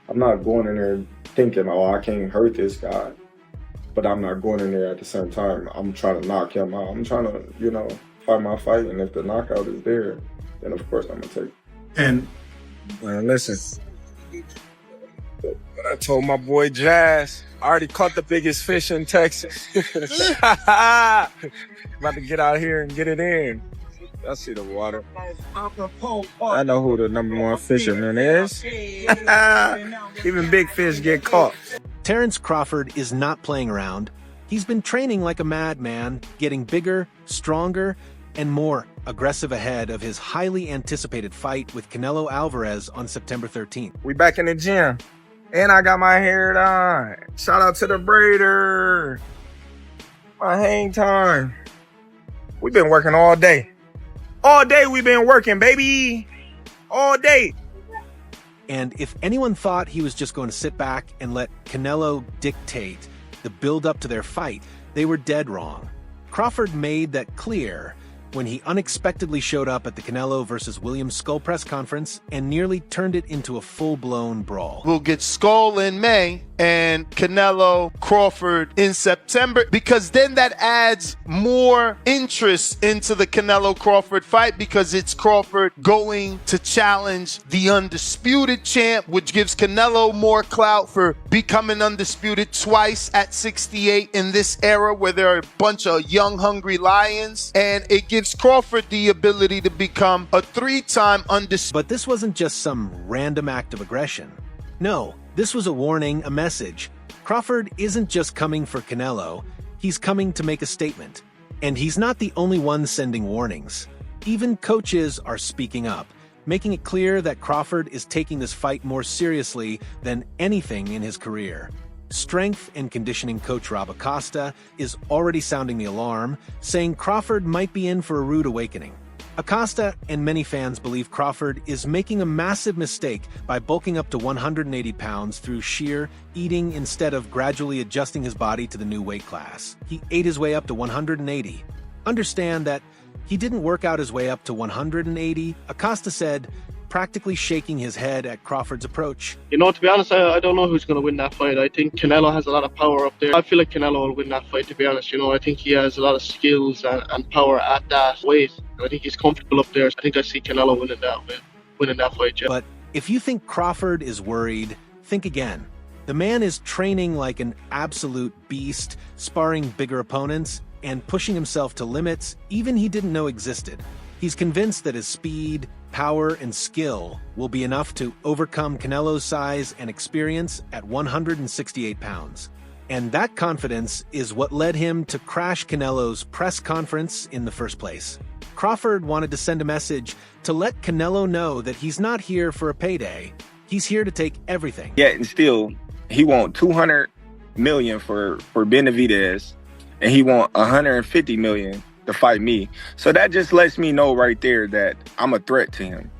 I'm not going in there thinking, oh, I can't hurt this guy. But I'm not going in there at the same time. I'm trying to knock him out. I'm trying to, fight my fight. And if the knockout is there, then of course I'm going to take it. And listen, I told my boy Jazz, I already caught the biggest fish in Texas. About to get out here and get it in. I see the water. I know who the #1 fisherman is. Even big fish get caught. Terence Crawford is not playing around. He's been training like a madman, getting bigger, stronger, and more aggressive ahead of his highly anticipated fight with Canelo Alvarez on September 13th. We back in the gym, and I got my hair done. Shout out to the braider. My hang time. We've been working all day. All day we've been working, baby. All day. And if anyone thought he was just going to sit back and let Canelo dictate the build-up to their fight, they were dead wrong. Crawford made that clear when he unexpectedly showed up at the Canelo versus William Skull press conference and nearly turned it into a full-blown brawl. We'll get Skull in May and Canelo Crawford in September, because then that adds more interest into the Canelo Crawford fight, because it's Crawford going to challenge the undisputed champ, which gives Canelo more clout for becoming undisputed twice at 68 in this era where there are a bunch of young, hungry lions, and it gives Crawford the ability to become a 3-time undisputed. But this wasn't just some random act of aggression. No, this was a warning, a message. Crawford isn't just coming for Canelo, he's coming to make a statement. And he's not the only one sending warnings. Even coaches are speaking up, making it clear that Crawford is taking this fight more seriously than anything in his career. Strength and conditioning coach Rob Acosta is already sounding the alarm, saying Crawford might be in for a rude awakening. Acosta and many fans believe Crawford is making a massive mistake by bulking up to 180 pounds through sheer eating instead of gradually adjusting his body to the new weight class. He ate his way up to 180. Understand that he didn't work out his way up to 180, Acosta said, practically shaking his head at Crawford's approach. To be honest, I don't know who's going to win that fight. I think Canelo has a lot of power up there. I feel like Canelo will win that fight, to be honest. I think he has a lot of skills and power at that weight. I think he's comfortable up there. I think I see Canelo winning that fight, yeah. But if you think Crawford is worried, think again. The man is training like an absolute beast, sparring bigger opponents, and pushing himself to limits even he didn't know existed. He's convinced that his speed, power, and skill will be enough to overcome Canelo's size and experience at 168 pounds. And that confidence is what led him to crash Canelo's press conference in the first place. Crawford wanted to send a message to let Canelo know that he's not here for a payday. He's here to take everything. Yeah, and still, he want $200 million for Benavidez, and he want $150 million to fight me. So that just lets me know right there that I'm a threat to him.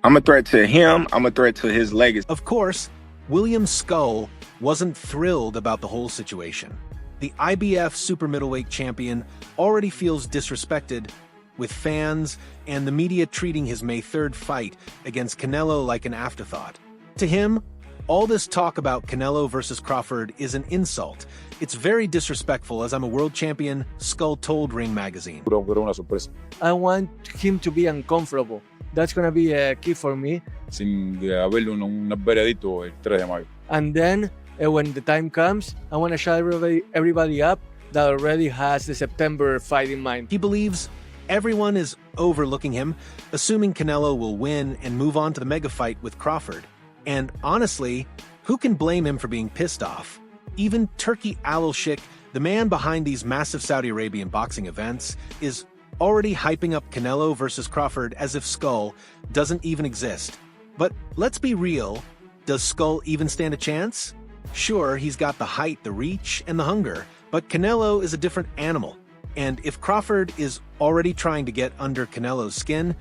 I'm a threat to him. I'm a threat to his legacy. Of course, William Skull wasn't thrilled about the whole situation. The IBF super middleweight champion already feels disrespected, with fans and the media treating his May 3rd fight against Canelo like an afterthought. To him, all this talk about Canelo versus Crawford is an insult. It's very disrespectful, as I'm a world champion, Skull told Ring Magazine. I want him to be uncomfortable. That's going to be a key for me. Sin haber un veredicto el 3 de mayo. And then, when the time comes, I want to shut everybody up that already has the September fight in mind. He believes everyone is overlooking him, assuming Canelo will win and move on to the mega fight with Crawford. And honestly, who can blame him for being pissed off? Even Turki Al-Sheikh, the man behind these massive Saudi Arabian boxing events, is already hyping up Canelo versus Crawford as if Skull doesn't even exist. But let's be real, does Skull even stand a chance? Sure, he's got the height, the reach, and the hunger, but Canelo is a different animal. And if Crawford is already trying to get under Canelo's skin,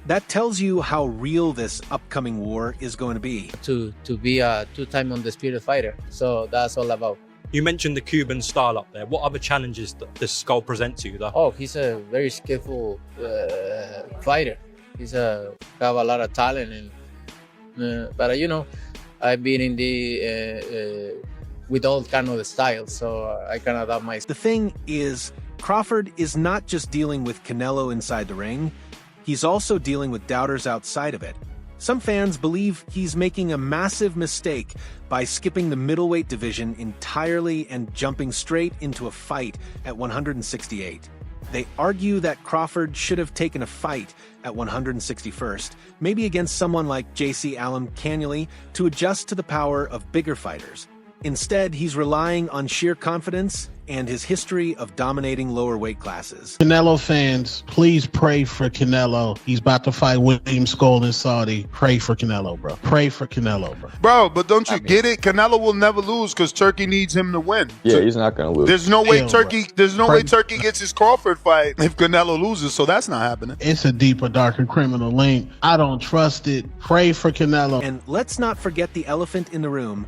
that tells you how real this upcoming war is going to be. To be a 2-time undisputed fighter. So that's all about. You mentioned the Cuban style up there. What other challenges does Skull present to you, though? Oh, he's a very skillful fighter. He's have a lot of talent, and but I've been in the with all kind of styles, so I can adapt my. The thing is, Crawford is not just dealing with Canelo inside the ring, he's also dealing with doubters outside of it. Some fans believe he's making a massive mistake by skipping the middleweight division entirely and jumping straight into a fight at 168. They argue that Crawford should have taken a fight at 161st, maybe against someone like J.C. Allen Cannully, to adjust to the power of bigger fighters. Instead, he's relying on sheer confidence and his history of dominating lower weight classes. Canelo fans, please pray for Canelo. He's about to fight William Skull in Saudi. Pray for Canelo, bro. Pray for Canelo, bro. Bro, but don't you get it? Canelo will never lose because Turkey needs him to win. Yeah, he's not gonna lose. There's no way Chill, Turkey. bro. There's no way Turkey gets his Crawford fight if Canelo loses. So that's not happening. It's a deeper, darker criminal link. I don't trust it. Pray for Canelo. And let's not forget the elephant in the room.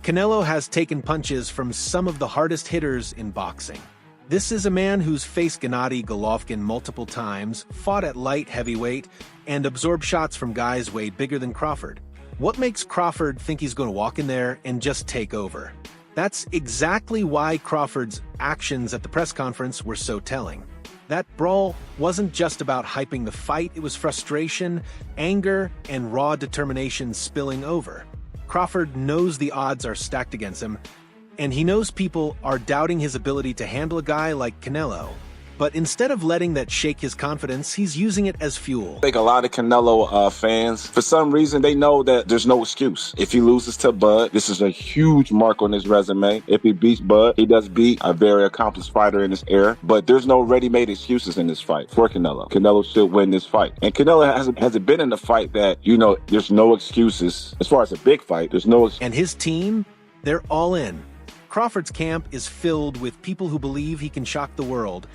Canelo has taken punches from some of the hardest hitters in boxing. This is a man who's faced Gennady Golovkin multiple times, fought at light heavyweight, and absorbed shots from guys way bigger than Crawford. What makes Crawford think he's going to walk in there and just take over? That's exactly why Crawford's actions at the press conference were so telling. That brawl wasn't just about hyping the fight, it was frustration, anger, and raw determination spilling over. Crawford knows the odds are stacked against him, and he knows people are doubting his ability to handle a guy like Canelo. But instead of letting that shake his confidence, he's using it as fuel. I think a lot of Canelo fans, for some reason, they know that there's no excuse. If he loses to Bud, this is a huge mark on his resume. If he beats Bud, he does beat a very accomplished fighter in this era. But there's no ready-made excuses in this fight for Canelo. Canelo should win this fight. And Canelo hasn't been in a fight that, you know, there's no excuses. As far as a big fight, there's no excuses. And his team, they're all in. Crawford's camp is filled with people who believe he can shock the world,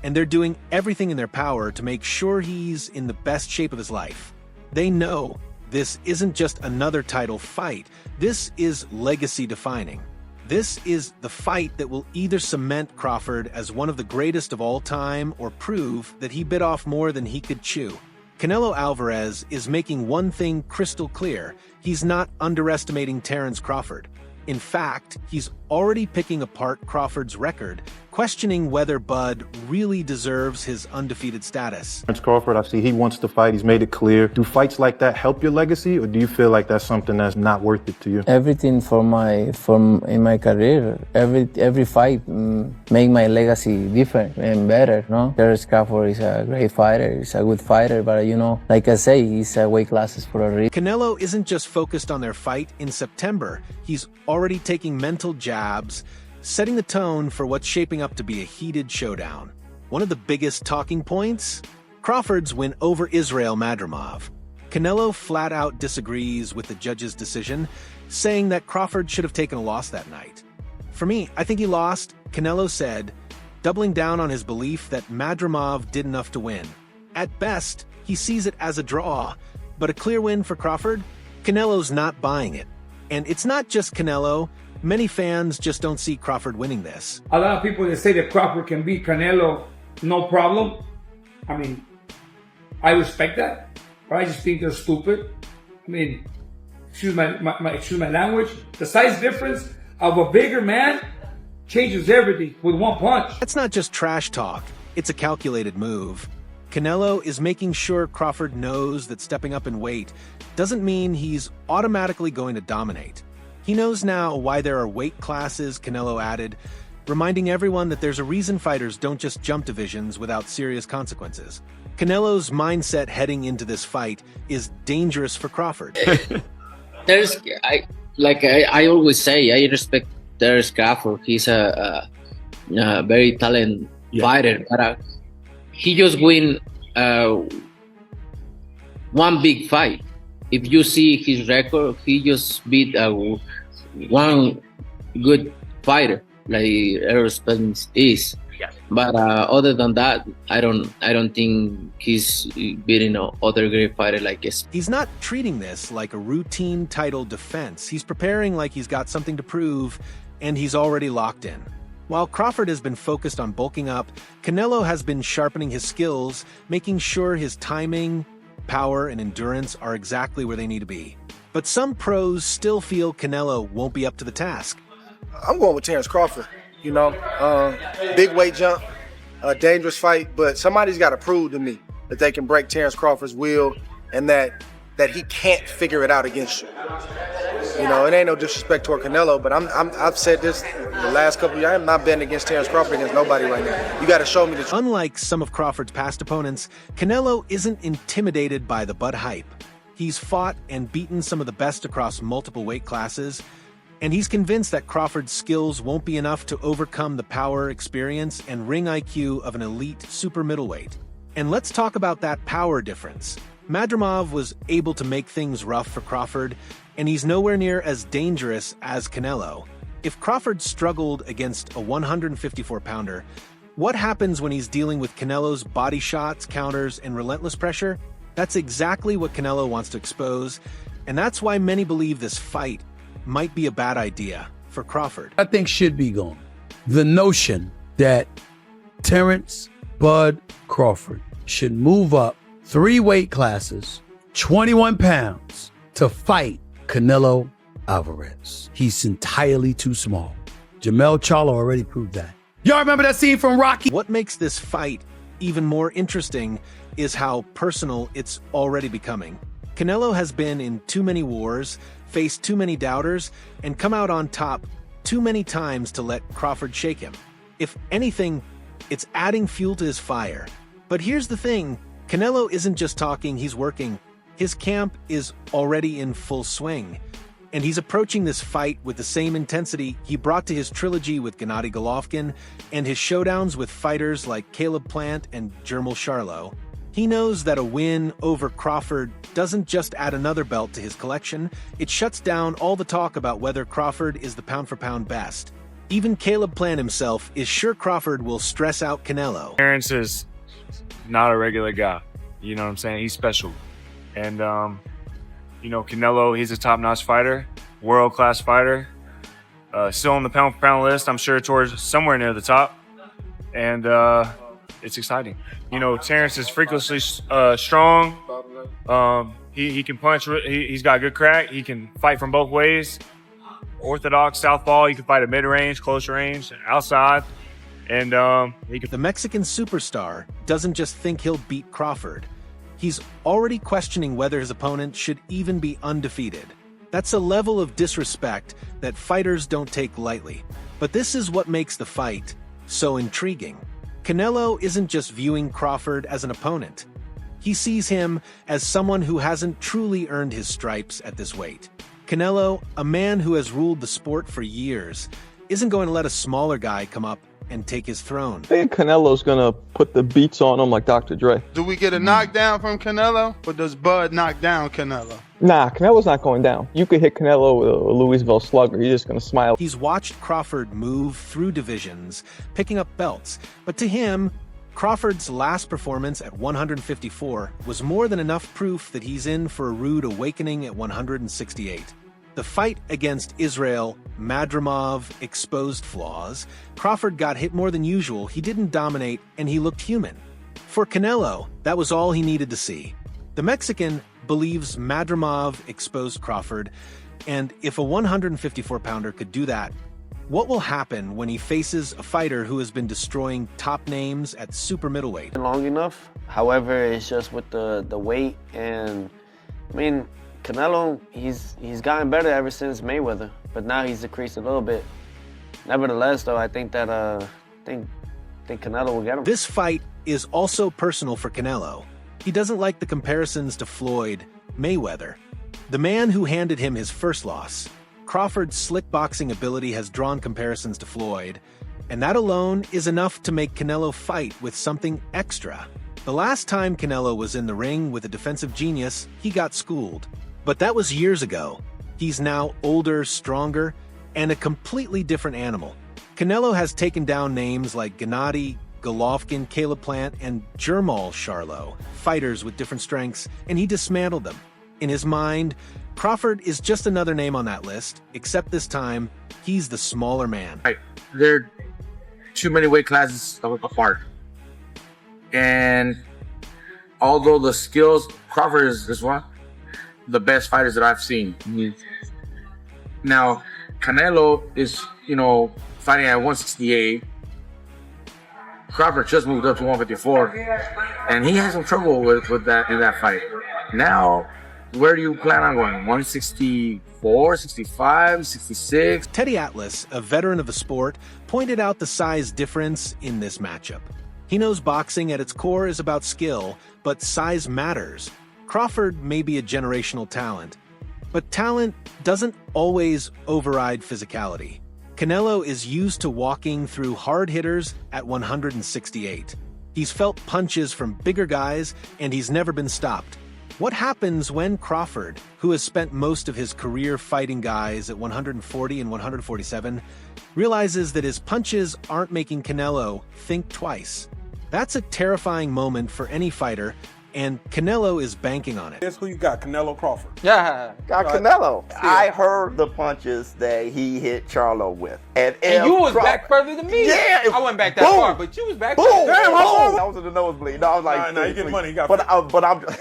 and they're doing everything in their power to make sure he's in the best shape of his life. They know this isn't just another title fight. This is legacy defining. This is the fight that will either cement Crawford as one of the greatest of all time or prove that he bit off more than he could chew. Canelo Alvarez is making one thing crystal clear. He's not underestimating Terence Crawford. In fact, he's already picking apart Crawford's record, questioning whether Bud really deserves his undefeated status. Terence Crawford, I see he wants to fight. He's made it clear. Do fights like that help your legacy, or do you feel like that's something that's not worth it to you? Everything in my career, every fight make my legacy different and better. No, Terence Crawford is a great fighter. He's a good fighter, but you know, like I say, he's a weight classes for a reason. Canelo isn't just focused on their fight in September. He's already taking mental jabs, setting the tone for what's shaping up to be a heated showdown. One of the biggest talking points? Crawford's win over Israel Madrimov. Canelo flat out disagrees with the judge's decision, saying that Crawford should have taken a loss that night. For me, I think he lost, Canelo said, doubling down on his belief that Madrimov did enough to win. At best, he sees it as a draw, but a clear win for Crawford? Canelo's not buying it. And it's not just Canelo. Many fans just don't see Crawford winning this. A lot of people that say that Crawford can beat Canelo, no problem. I mean, I respect that, but I just think they're stupid. I mean, excuse my language. The size difference of a bigger man changes everything with one punch. That's not just trash talk. It's a calculated move. Canelo is making sure Crawford knows that stepping up in weight doesn't mean he's automatically going to dominate. He knows now why there are weight classes, Canelo added, reminding everyone that there's a reason fighters don't just jump divisions without serious consequences. Canelo's mindset heading into this fight is dangerous for Crawford. I always say, I respect Terence Crawford. He's a very talented fighter, but he just win one big fight. If you see his record, he just beat one good fighter like Errol Spence is. Yes. But other than that, I don't think he's beating other great fighter like this. He's not treating this like a routine title defense. He's preparing like he's got something to prove, and he's already locked in. While Crawford has been focused on bulking up, Canelo has been sharpening his skills, making sure his timing, power, and endurance are exactly where they need to be. But some pros still feel Canelo won't be up to the task. I'm going with Terence Crawford. You know, big weight jump, a dangerous fight, but somebody's got to prove to me that they can break Terence Crawford's will and that he can't figure it out against you. You know, it ain't no disrespect toward Canelo, but I've said this the last couple of years. I'm not betting against Terence Crawford against nobody right now. You got to show me the truth. Unlike some of Crawford's past opponents, Canelo isn't intimidated by the Bud hype. He's fought and beaten some of the best across multiple weight classes, and he's convinced that Crawford's skills won't be enough to overcome the power, experience, and ring IQ of an elite super middleweight. And let's talk about that power difference. Madrimov was able to make things rough for Crawford, and he's nowhere near as dangerous as Canelo. If Crawford struggled against a 154-pounder, what happens when he's dealing with Canelo's body shots, counters, and relentless pressure? That's exactly what Canelo wants to expose, and that's why many believe this fight might be a bad idea for Crawford. I think should be gone. The notion that Terence Bud Crawford should move up 3 weight classes, 21 pounds, to fight Canelo Alvarez. He's entirely too small. Jamel Charlo already proved that. Y'all remember that scene from Rocky? What makes this fight even more interesting is how personal it's already becoming. Canelo has been in too many wars, faced too many doubters, and come out on top too many times to let Crawford shake him. If anything, it's adding fuel to his fire. But here's the thing, Canelo isn't just talking, he's working. His camp is already in full swing, and he's approaching this fight with the same intensity he brought to his trilogy with Gennady Golovkin and his showdowns with fighters like Caleb Plant and Jermall Charlo. He knows that a win over Crawford doesn't just add another belt to his collection, it shuts down all the talk about whether Crawford is the pound-for-pound best. Even Caleb Plant himself is sure Crawford will stress out Canelo. Terence is not a regular guy. You know what I'm saying? He's special. And, you know, Canelo, he's a top-notch fighter, world-class fighter. Still on the pound-for-pound list, I'm sure towards somewhere near the top. And it's exciting. You know, Terence is freakishly strong. He can punch. He's got good crack. He can fight from both ways. Orthodox, southpaw. He can fight at mid-range, close range, outside. And The Mexican superstar doesn't just think he'll beat Crawford. He's already questioning whether his opponent should even be undefeated. That's a level of disrespect that fighters don't take lightly. But this is what makes the fight so intriguing. Canelo isn't just viewing Crawford as an opponent. He sees him as someone who hasn't truly earned his stripes at this weight. Canelo, a man who has ruled the sport for years, isn't going to let a smaller guy come up and take his throne. I think Canelo's gonna put the beats on him like Dr. Dre. Do we get a knockdown from Canelo, or does Bud knock down Canelo? Nah, Canelo's not going down. You could hit Canelo with a Louisville slugger. You're just gonna smile. He's watched Crawford move through divisions, picking up belts, but to him, Crawford's last performance at 154 was more than enough proof that he's in for a rude awakening at 168. The fight against Israel, Madrimov exposed flaws. Crawford got hit more than usual, he didn't dominate, and he looked human. For Canelo, that was all he needed to see. The Mexican believes Madrimov exposed Crawford, and if a 154-pounder could do that, what will happen when he faces a fighter who has been destroying top names at super middleweight? Long enough. However, it's just with the weight, and I mean, Canelo, he's gotten better ever since Mayweather, but now he's decreased a little bit. Nevertheless, though, I think that I think Canelo will get him. This fight is also personal for Canelo. He doesn't like the comparisons to Floyd Mayweather, the man who handed him his first loss. Crawford's slick boxing ability has drawn comparisons to Floyd, and that alone is enough to make Canelo fight with something extra. The last time Canelo was in the ring with a defensive genius, he got schooled. But that was years ago. He's now older, stronger, and a completely different animal. Canelo has taken down names like Gennady, Golovkin, Caleb Plant, and Jermall Charlo, fighters with different strengths, and he dismantled them. In his mind, Crawford is just another name on that list, except this time, he's the smaller man. Right. There are too many weight classes apart. And although the skills, Crawford is one, the best fighters that I've seen. Now, Canelo is, fighting at 168. Crawford just moved up to 154, and he has some trouble with that in that fight. Now, where do you plan on going? 164, 65, 66? Teddy Atlas, a veteran of the sport, pointed out the size difference in this matchup. He knows boxing at its core is about skill, but size matters. Crawford may be a generational talent, but talent doesn't always override physicality. Canelo is used to walking through hard hitters at 168. He's felt punches from bigger guys, and he's never been stopped. What happens when Crawford, who has spent most of his career fighting guys at 140 and 147, realizes that his punches aren't making Canelo think twice? That's a terrifying moment for any fighter, and Canelo is banking on it. Guess who you got? Canelo Crawford. Yeah, got Canelo. I heard the punches that he hit Charlo with. And you was back further than me. Yeah. I wasn't back that far, but you was back further. Damn, I was in the nosebleed. No, I was like, nah, you get money. You got but I'm just...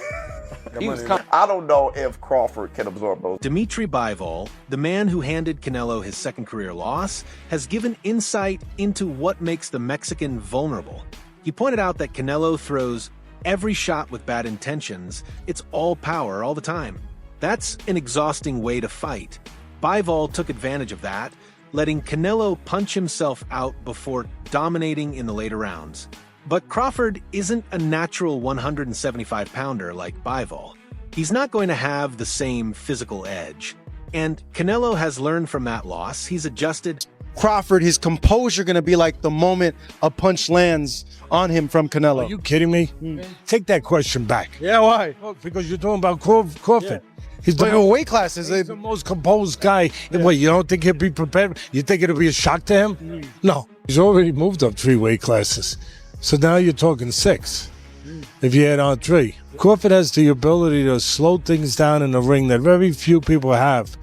I don't know if Crawford can absorb those. Dimitri Bivol, the man who handed Canelo his second career loss, has given insight into what makes the Mexican vulnerable. He pointed out that Canelo throws every shot with bad intentions. It's all power all the time. That's an exhausting way to fight. Bivol took advantage of that, letting Canelo punch himself out before dominating in the later rounds. But Crawford isn't a natural 175-pounder like Bivol. He's not going to have the same physical edge. And Canelo has learned from that loss. He's adjusted. Crawford, his composure going to be like the moment a punch lands on him from Canelo. Are you kidding me? Take that question back. Yeah, why? Because you're talking about Crawford. Yeah. He's weight classes. He's the most composed guy. Yeah. What, you don't think he'll be prepared? You think it'll be a shock to him? No. He's already moved up 3 weight classes. So now you're talking 6. If you add on 3. Crawford has the ability to slow things down in the ring that very few people have.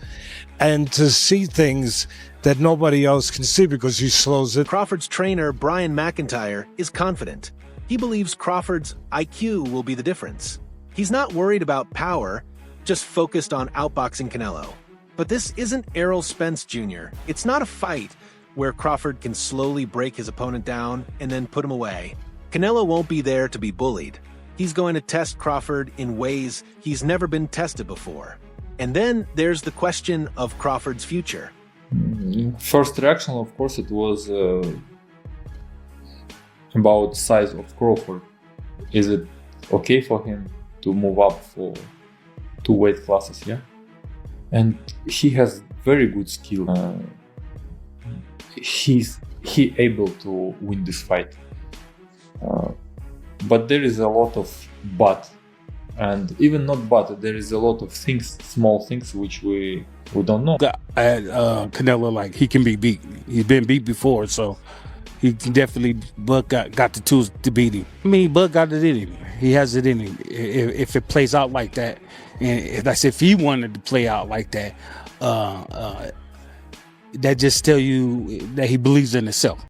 And to see things that nobody else can see because he slows it. Crawford's trainer, Brian McIntyre, is confident. He believes Crawford's IQ will be the difference. He's not worried about power, just focused on outboxing Canelo. But this isn't Errol Spence Jr. It's not a fight where Crawford can slowly break his opponent down and then put him away. Canelo won't be there to be bullied. He's going to test Crawford in ways he's never been tested before. And then there's the question of Crawford's future. First reaction, of course, it was about size of Crawford. Is it okay for him to move up for 2 weight classes? Yeah, and he has very good skill. He able to win this fight, but there is a lot of but, and even not but. There is a lot of things, small things, which we don't know. Canelo, like, he can be beat. He's been beat before, so he definitely, Bud got the tools to beat him. I mean, Bud got it in him. He has it in him. If it plays out like that, and that's if he wanted to play out like that, that just tell you that he believes in himself.